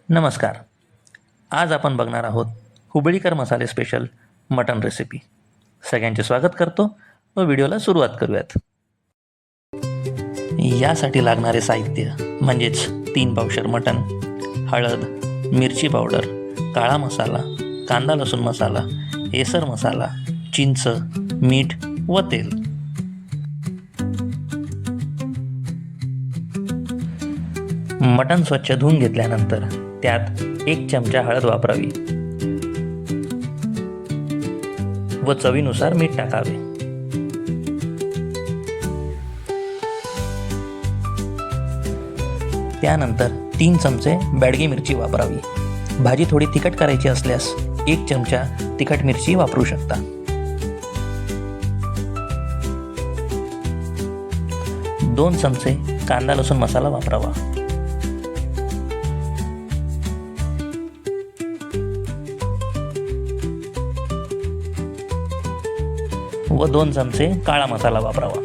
नमस्कार. आज आपण बघणार आहोत हुबळीकर मसाले स्पेशल मटण रेसिपी. सगळ्यांचे स्वागत करतो व व्हिडिओला सुरुवात करूयात. यासाठी लागणारे साहित्य म्हणजेच 3 पावशेर मटण, हळद, मिरची पावडर, काळा मसाला, कांदा लसूण मसाला, एसर मसाला, चिंच, मीठ व तेल. मटण स्वच्छ धुवून घेतल्यानंतर त्यात 1 चमचा हळद वापरावी व चवीनुसार मीठ टाकावे. त्यानंतर 3 चमचे बेडगी मिरची वापरावी. भाजी थोडी तिखट करायची असल्यास 1 चमचा तिखट मिरची वापरू शकता. दोन चमचे कांदा लसूण मसाला वापरावा. व 2 चमचे काळा मसाला वापरावा.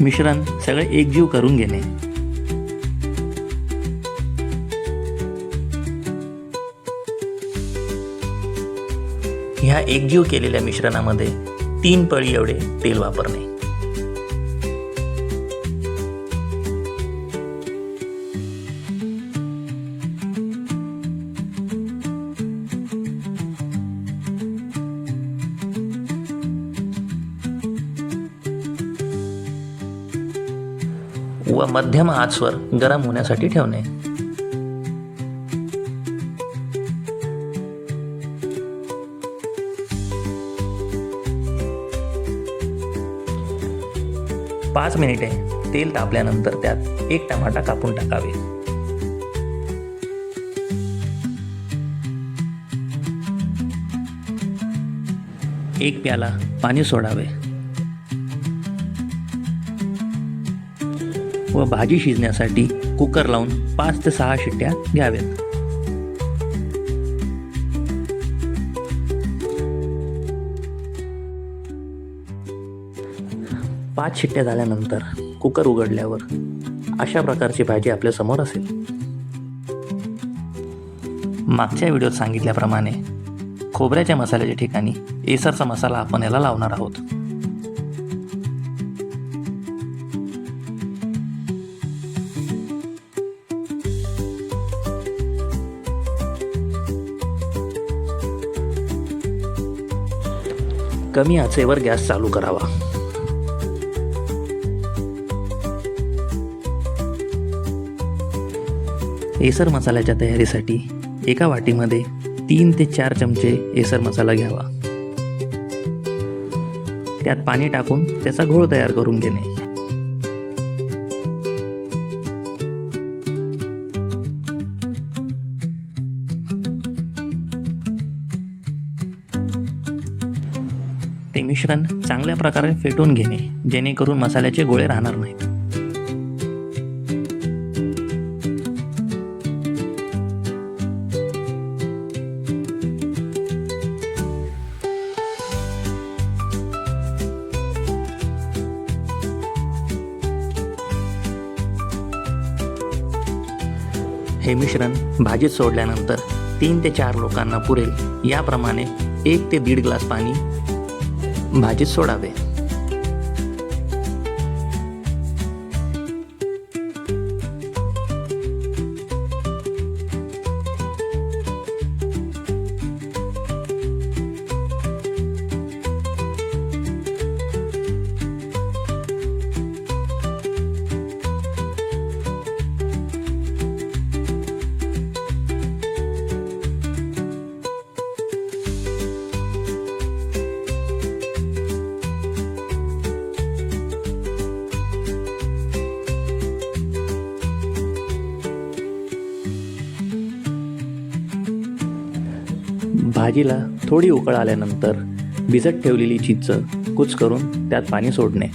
मिश्रण सगळे एकजीव करून घेणे. ह्या एकजीव केलेल्या मिश्रणामध्ये 3 पळी एवढे तेल वापरणे. व मध्यम आचवर गरम होण्यासाठी ठेवणे. पाच मिनिटे तेल तापल्यानंतर त्यात 1 टमाटा कापून टाकावे. एक प्याला पाणी सोडावे व भाजी शिजण्यासाठी कुकर लावून 5 ते 6 शिट्ट्या घ्याव्यात. पाच शिट्ट्या झाल्यानंतर कुकर उघडल्यावर अशा प्रकारची भाजी आपल्या समोर असेल. मागच्या व्हिडिओत सांगितल्याप्रमाणे खोबऱ्याच्या मसाल्याच्या ठिकाणी एसरचा मसाला आपण याला लावणार आहोत. कमी आचेवर गॅस चालू करावा. एसर मसाल्याच्या तयारीसाठी एका वाटीमध्ये 3 ते 4 चमचे एसर मसाला घ्यावा. त्यात पाणी टाकून त्याचा घोळ तयार करून घेणे. ते मिश्रण चांगल्या प्रकारे फेटून घेणे जेणेकरून मसाल्याचे गोळे राहणार नाहीत. हे मिश्रण भाजीत सोडल्यानंतर 3 ते 4 लोकांना पुरेल याप्रमाणे 1 ते 1.5 ग्लास पाणी भाजीत सोडावे. भाजीला थोडी उकळ आल्यानंतर भिजत ठेवलेली चिंच कुच करून त्यात पाणी सोडणे.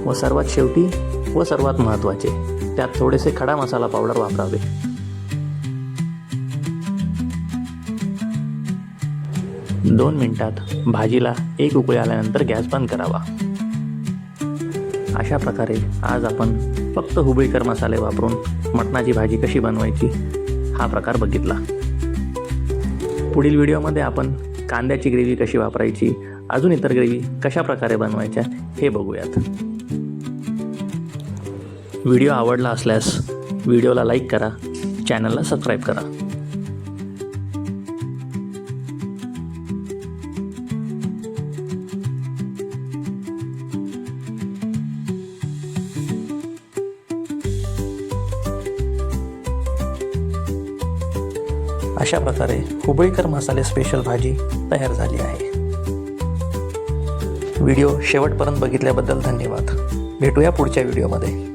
व सर्वात शेवटी व सर्वात महत्त्वाचे, त्यात थोडेसे खडा मसाला पावडर वापरावे. दोन मिनिटात भाजीला एक उकळी आल्यानंतर गॅस बंद करावा. अशा प्रकारे आज आपण फक्त हुबळीकर मसाले वापरून मटणाची भाजी कशी बनवायची हा प्रकार बघितला. पुढील व्हिडिओमध्ये आपण कांद्याची ग्रेव्ही कशी वापरायची, अजून इतर ग्रेव्ही कशा प्रकारे बनवायच्या हे बघूयात. व्हिडिओ आवडला असल्यास व्हिडिओला लाईक करा, चॅनलला सबस्क्राईब करा. अशा प्रकारे हुबळीकर मसाले स्पेशल भाजी तयार झाली आहे. व्हिडिओ शेवटपर्यंत बघितल्याबद्दल धन्यवाद. भेटूया पुढच्या व्हिडिओमध्ये.